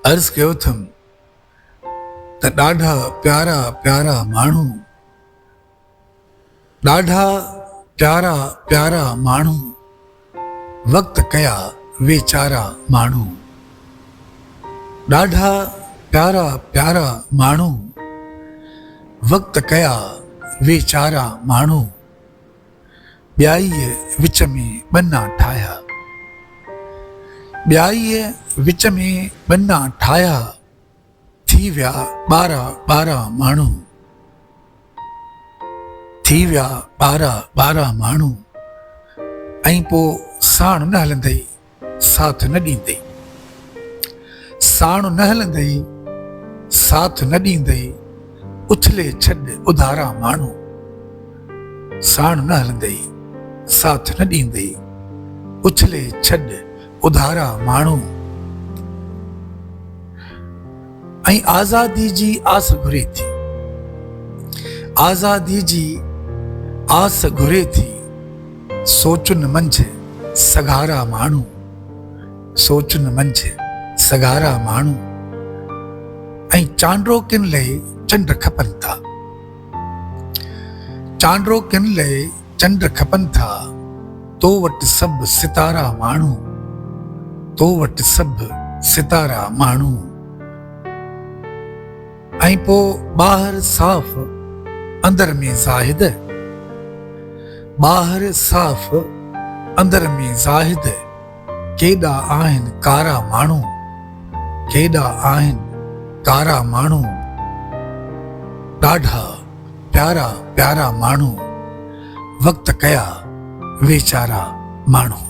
अर्ज़ कयो अथमि त ॾाढा प्यारा प्यारा माण्हू, ॾाढा प्यारा प्यारा माण्हू, वक़्त कया वेचारा माण्हू। ॾाढा प्यारा प्यारा माण्हू, वक़्त कया वेचारा माण्हू। ॿियाईअ विच में ॿन्ना ठाहिया, ॿियाईअ विच में ॿन्ना ठाहिया, थी विया 12 माण्हू, थी विया 12 माण्हू। ऐं पोइ साण न हलंदई साथ न ॾींदई, साण न हलंदई साथ न ॾींदई, उछले छॾ उधारा माण्हू। साण न हलंदई साथ न ॾींदई, उछले छॾ उधारा माण्हू। ऐं आज़ादी जी आस घुरे थी, आज़ादी जी आस घुरे थी, सोचुनि मंझि सगारा माण्हू, सोचुनि मंझि सगारा माण्हू। ऐं चांड्रो किन लाइ चंड खपनि था, चांड्रो किन लाइ चंड खपनि था, तो वटि सभु सितारा माण्हू, तो वटि सभु सितारा माण्हू। ऐं पोइ ॿाहिरि साफ़ अंदर में ज़ाहिद, ॿाहिरि साफ़ अंदर में ज़ाहिद, केॾा आहिनि कारा माण्हू, केॾा आहिनि कारा माण्हू। ॾाढा प्यारा प्यारा माण्हू, वक़्त कया वेचारा माण्हू।